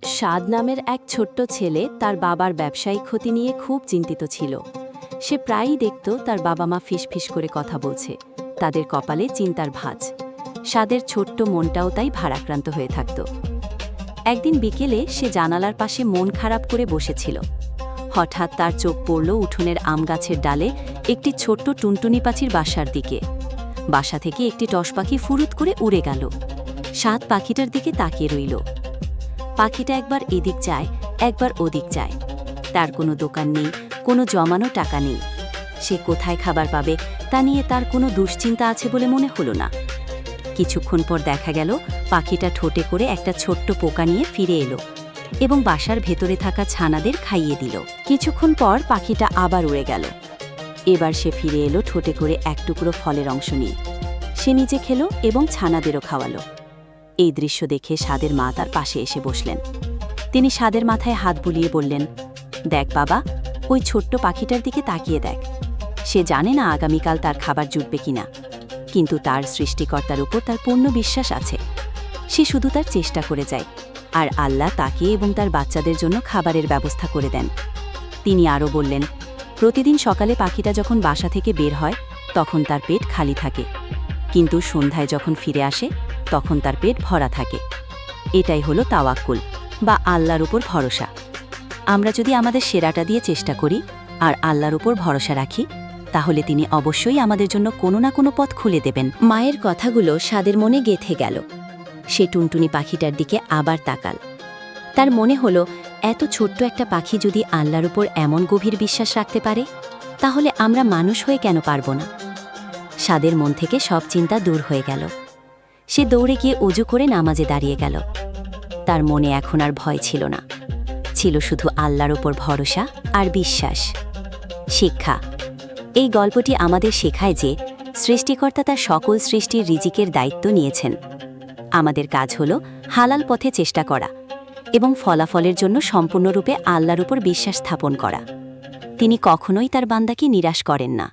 সাদ নামের এক ছোট্ট ছেলে তার বাবার ব্যবসায়িক ক্ষতি নিয়ে খুব চিন্তিত ছিল। সে প্রায়ই দেখত তার বাবা মা ফিসফিস করে কথা বলছে, তাদের কপালে চিন্তার ভাঁজ। সাদের ছোট্ট মনটাও তাই ভারাক্রান্ত হয়ে থাকত। একদিন বিকেলে সে জানালার পাশে মন খারাপ করে বসেছিল। হঠাৎ তার চোখ পড়ল উঠোনের আম গাছের ডালে একটি ছোট্ট টুনটুনি পাখির বাসার দিকে। বাসা থেকে একটি টস পাখি ফুরুত করে উড়ে গেল। সাদ পাখিটার দিকে তাকিয়ে রইল। পাখিটা একবার এদিক যায়, একবার ওদিক যায়। তার কোনো দোকান নেই, কোনো জমানো টাকা নেই। সে কোথায় খাবার পাবে তা নিয়ে তার কোনো দুশ্চিন্তা আছে বলে মনে হলো না। কিছুক্ষণ পর দেখা গেল পাখিটা ঠোঁটে করে একটা ছোট্ট পোকা নিয়ে ফিরে এলো এবং বাসার ভেতরে থাকা ছানাদের খাইয়ে দিল। কিছুক্ষণ পর পাখিটা আবার উড়ে গেল। এবার সে ফিরে এলো ঠোঁটে করে এক টুকরো ফলের অংশ নিয়ে। সে নিজে খেলো এবং ছানাদেরও খাওয়ালো। এই দৃশ্য দেখে সাদের মা তার পাশে এসে বসলেন। তিনি সাদের মাথায় হাত বুলিয়ে বললেন, দেখ বাবা, ওই ছোট্ট পাখিটার দিকে তাকিয়ে দেখ। সে জানে না আগামীকাল তার খাবার জুটবে কিনা, কিন্তু তার সৃষ্টিকর্তার উপর তার পূর্ণ বিশ্বাস আছে। সে শুধু তার চেষ্টা করে যায়, আর আল্লাহ তাকে এবং তার বাচ্চাদের জন্য খাবারের ব্যবস্থা করে দেন। তিনি আরও বললেন, প্রতিদিন সকালে পাখিটা যখন বাসা থেকে বের হয় তখন তার পেট খালি থাকে, কিন্তু সন্ধ্যায় যখন ফিরে আসে তখন তার পেট ভরা থাকে। এটাই হলো তাওয়াক্কুল বা আল্লাহর উপর ভরসা। আমরা যদি আমাদের সেরাটা দিয়ে চেষ্টা করি আর আল্লাহর উপর ভরসা রাখি, তাহলে তিনি অবশ্যই আমাদের জন্য কোনো না কোনো পথ খুলে দেবেন। মায়ের কথাগুলো সাদের মনে গেঁথে গেল। সে টুনটুনি পাখিটার দিকে আবার তাকাল। তার মনে হলো, এত ছোট্ট একটা পাখি যদি আল্লাহর উপর এমন গভীর বিশ্বাস রাখতে পারে, তাহলে আমরা মানুষ হয়ে কেন পারব না? সাদের মন থেকে সব চিন্তা দূর হয়ে গেল। সে দৌড়ে গিয়ে অজু করে নামাজে দাঁড়িয়ে গেল। তার মনে এখন আর ভয় ছিল না, ছিল শুধু আল্লাহর উপর ভরসা আর বিশ্বাস। শিক্ষা: এই গল্পটি আমাদের শেখায় যে সৃষ্টিকর্তা তার সকল সৃষ্টির রিজিকের দায়িত্ব নিয়েছেন। আমাদের কাজ হলো হালাল পথে চেষ্টা করা এবং ফলাফলের জন্য সম্পূর্ণরূপে আল্লাহর উপর বিশ্বাস স্থাপন করা। তিনি কখনোই তার বান্দাকে নিরাশ করেন না।